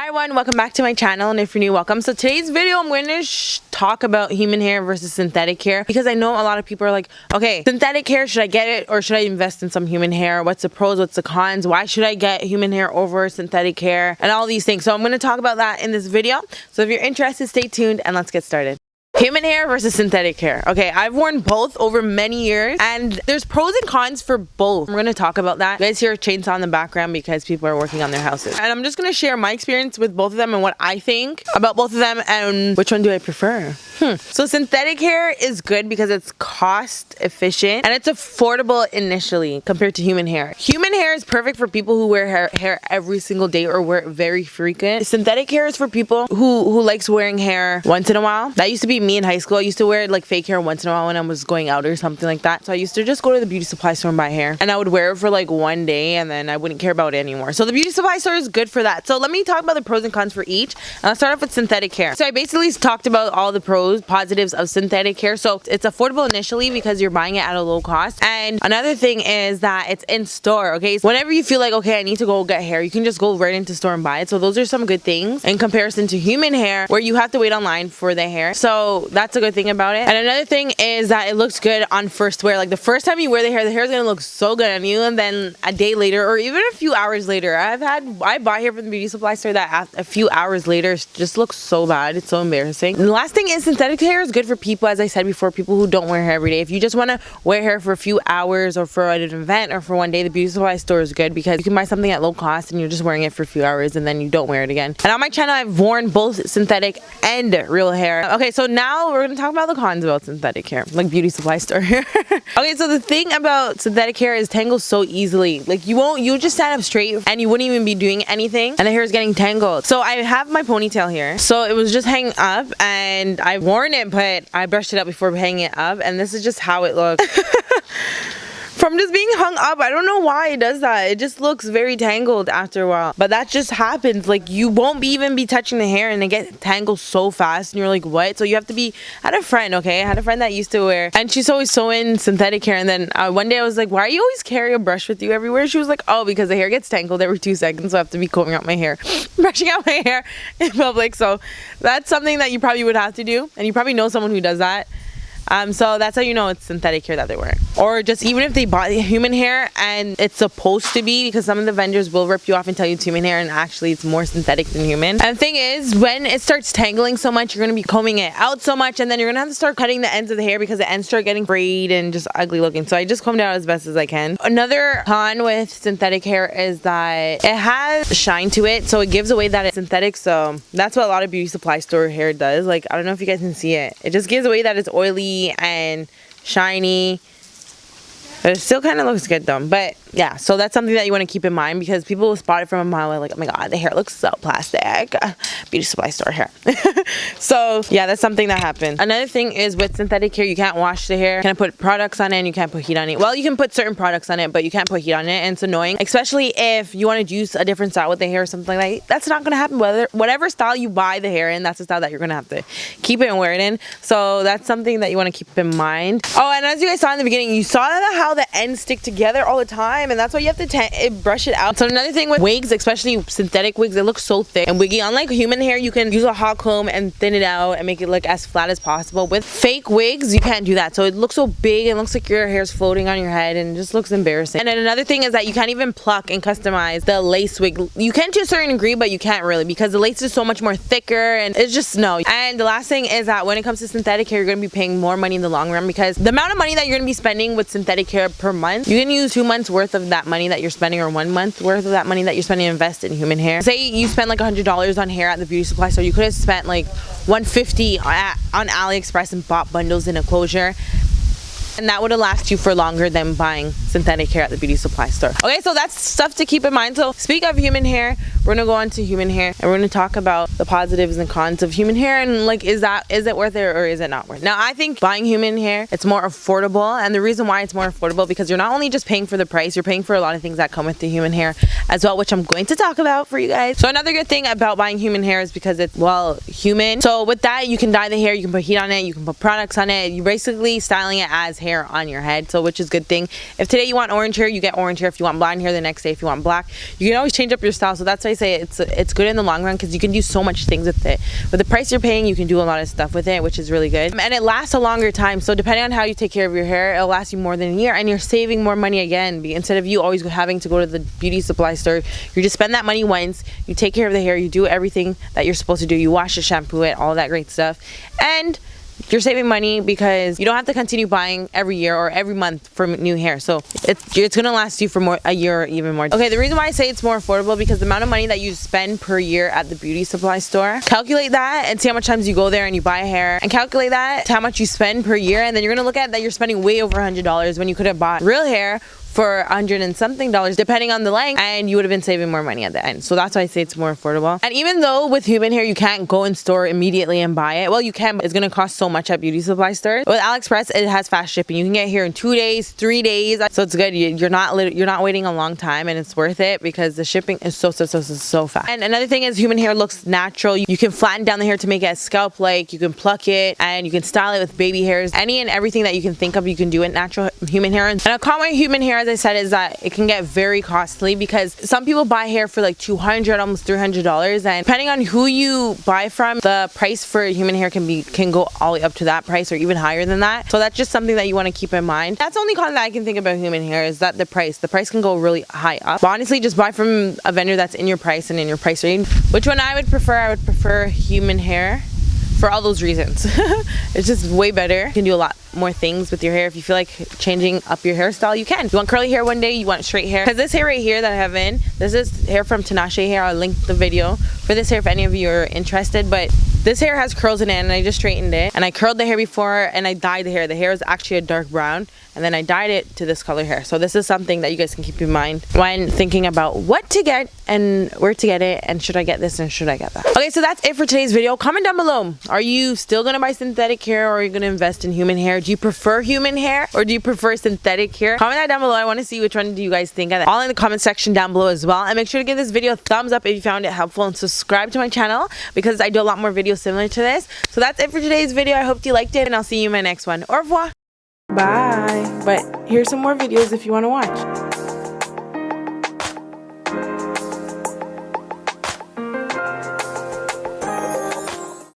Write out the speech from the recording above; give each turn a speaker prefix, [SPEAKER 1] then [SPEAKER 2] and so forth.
[SPEAKER 1] Hi everyone, welcome back to my channel, and if you're new, welcome. So today's video I'm going to talk about human hair versus synthetic hair, because I know a lot of people are like, okay, synthetic hair, should I get it or should I invest in some human hair? What's the pros, what's the cons? Why should I get human hair over synthetic hair and all these things? So I'm going to talk about that in this video. So if you're interested, stay tuned and let's get started. Human hair versus synthetic hair. Okay, I've worn both over many years and there's pros and cons for both. We're going to talk about that. You guys hear a chainsaw in the background because people are working on their houses. And I'm just going to share my experience with both of them and what I think about both of them and which one do I prefer. So synthetic hair is good because it's cost efficient and it's affordable initially compared to human hair. Human hair is perfect for people who wear hair every single day or wear it very frequent. Synthetic hair is for people who likes wearing hair once in a while. That used to be me in high school. I used to wear like fake hair once in a while when I was going out or something like that. So I used to just go to the beauty supply store and buy hair, and I would wear it for like one day and then I wouldn't care about it anymore. So the beauty supply store is good for that. So let me talk about the pros and cons for each. And I'll start off with synthetic hair. So I basically talked about all the positives of synthetic hair. So it's affordable initially because you're buying it at a low cost. And another thing is that it's in store. Okay, so whenever you feel like, okay, I need to go get hair, you can just go right into store and buy it. So those are some good things in comparison to human hair where you have to wait online for the hair. So that's a good thing about it. And another thing is that it looks good on first wear. Like the first time you wear the hair is gonna look so good on you, and then a day later or even a few hours later, I bought hair from the beauty supply store that a few hours later just looks so bad. It's so embarrassing. And the last thing is synthetic hair is good for people, as I said before, people who don't wear hair every day. If you just want to wear hair for a few hours or for an event or for one day, the beauty supply store is good because you can buy something at low cost and you're just wearing it for a few hours and then you don't wear it again. And on my channel I've worn both synthetic and real hair. Okay, so now we're going to talk about the cons about synthetic hair, like beauty supply store hair. Okay, so the thing about synthetic hair is tangles so easily. Like you just stand up straight and you wouldn't even be doing anything and the hair is getting tangled. So I have my ponytail here, so it was just hanging up and I've worn it, but I brushed it up before hanging it up, and this is just how it looks. From just being hung up. I don't know why it does that. It just looks very tangled after a while. But that just happens. Like you won't even be touching the hair and it gets tangled so fast and you're like, what? So you have to be... I had a friend, okay? I had a friend that used to wear... And she's always sewing synthetic hair. And then one day I was like, why do you always carry a brush with you everywhere? She was like, oh, because the hair gets tangled every 2 seconds. So I have to be combing out my hair. Brushing out my hair in public. So that's something that you probably would have to do. And you probably know someone who does that. So that's how you know it's synthetic hair that they're wearing. Or just even if they bought human hair and it's supposed to be, because some of the vendors will rip you off and tell you it's human hair and actually it's more synthetic than human. And the thing is, when it starts tangling so much, you're going to be combing it out so much, and then you're going to have to start cutting the ends of the hair because the ends start getting frayed and just ugly looking. So I just combed it out as best as I can. Another con with synthetic hair is that it has shine to it, so it gives away that it's synthetic. So that's what a lot of beauty supply store hair does. Like, I don't know if you guys can see it. It just gives away that it's oily and shiny, but it still kind of looks good though. But yeah, so that's something that you want to keep in mind, because people will spot it from a mile away, like, oh my god, the hair looks so plastic. Beauty supply store hair. So yeah, that's something that happens. Another thing is with synthetic hair, you can't wash the hair, you can't put products on it, and you can't put heat on it. Well, you can put certain products on it, but you can't put heat on it, and it's annoying, especially if you want to use a different style with the hair or something like that. That's not going to happen. Whatever style you buy the hair in, that's the style that you're going to have to keep it and wear it in. So that's something that you want to keep in mind. Oh, and as you guys saw in the beginning, you saw how the ends stick together all the time, and that's why you have to brush it out. So another thing with wigs, especially synthetic wigs, they look so thick and wiggy. Unlike human hair, you can use a hot comb and thin it out and make it look as flat as possible. With fake wigs, you can't do that, so it looks so big and looks like your hair's floating on your head and it just looks embarrassing. And then another thing is that you can't even pluck and customize the lace wig. You can to a certain degree, but you can't really, because the lace is so much more thicker and it's just no. And the last thing is that when it comes to synthetic hair, you're going to be paying more money in the long run, because the amount of money that you're going to be spending with synthetic hair per month, you can use 2 months worth of that money that you're spending, or 1 month worth of that money that you're spending to invest in human hair. Say you spend like $100 on hair at the beauty supply store, you could have spent like $150 on Aliexpress and bought bundles in a closure, and that would have lasted you for longer than buying synthetic hair at the beauty supply store. Okay, so that's stuff to keep in mind. So speak of human hair, we're gonna go on to human hair and we're gonna talk about the positives and cons of human hair, and like, is it worth it or is it not worth it? Now, I think buying human hair, it's more affordable, and the reason why it's more affordable, because you're not only just paying for the price, you're paying for a lot of things that come with the human hair as well, which I'm going to talk about for you guys. So another good thing about buying human hair is because it's, well, human. So with that, you can dye the hair, you can put heat on it, you can put products on it, you're basically styling it as hair on your head, so which is a good thing. If today you want orange hair, you get orange hair. If you want blonde hair the next day, if you want black, you can always change up your style. So that's why I say it's good in the long run, because you can do so much things with it. With the price you're paying, you can do a lot of stuff with it, which is really good. And it lasts a longer time, so depending on how you take care of your hair, it'll last you more than a year, and you're saving more money again. Instead of you always having to go to the beauty supply store, you just spend that money once, you take care of the hair, you do everything that you're supposed to do, you wash it, shampoo it, all that great stuff, and you're saving money because you don't have to continue buying every year or every month for new hair. So it's gonna last you for a year or even more. Okay, the reason why I say it's more affordable, because the amount of money that you spend per year at the beauty supply store, calculate that and see how much times you go there and you buy hair, and calculate that to how much you spend per year, and then you're gonna look at that you're spending way over $100 when you could have bought real hair for $100 and something, depending on the length, and you would have been saving more money at the end. So that's why I say it's more affordable. And even though with human hair you can't go in store immediately and buy it, well, you can, but it's gonna cost so much at beauty supply stores. With Aliexpress, it has fast shipping. You can get here in 2 days, 3 days, so it's good. You're not waiting a long time, and it's worth it because the shipping is so fast. And another thing is, human hair looks natural. You can flatten down the hair to make it scalp like, you can pluck it, and you can style it with baby hairs. Any and everything that you can think of, you can do it natural human hair. And a common human hair, as I said, is that it can get very costly, because some people buy hair for like $200, almost $300, and depending on who you buy from, the price for human hair can go all the way up to that price or even higher than that. So that's just something that you want to keep in mind. That's the only con that I can think about human hair, is that the price can go really high up. But honestly, just buy from a vendor that's in your price and in your price range. Which one I would prefer human hair, for all those reasons. It's just way better. You can do a lot more things with your hair. If you feel like changing up your hairstyle, you can. You want curly hair one day, you want straight hair. Because this hair right here that I have in, this is hair from Annesha hair. I'll link the video for this hair if any of you are interested. But this hair has curls in it, and I just straightened it. And I curled the hair before, and I dyed the hair. The hair is actually a dark brown, and then I dyed it to this color hair. So this is something that you guys can keep in mind when thinking about what to get and where to get it, and should I get this and should I get that. Okay, so that's it for today's video. Comment down below. Are you still gonna buy synthetic hair, or are you gonna invest in human hair? Do you prefer human hair, or do you prefer synthetic hair? Comment that down below. I want to see which one do you guys think. All in the comment section down below as well. And make sure to give this video a thumbs up if you found it helpful, and subscribe to my channel, because I do a lot more videos similar to this. So that's it for today's video. I hope you liked it, and I'll see you in my next one. Au revoir. Bye. But here's some more videos if you want to watch.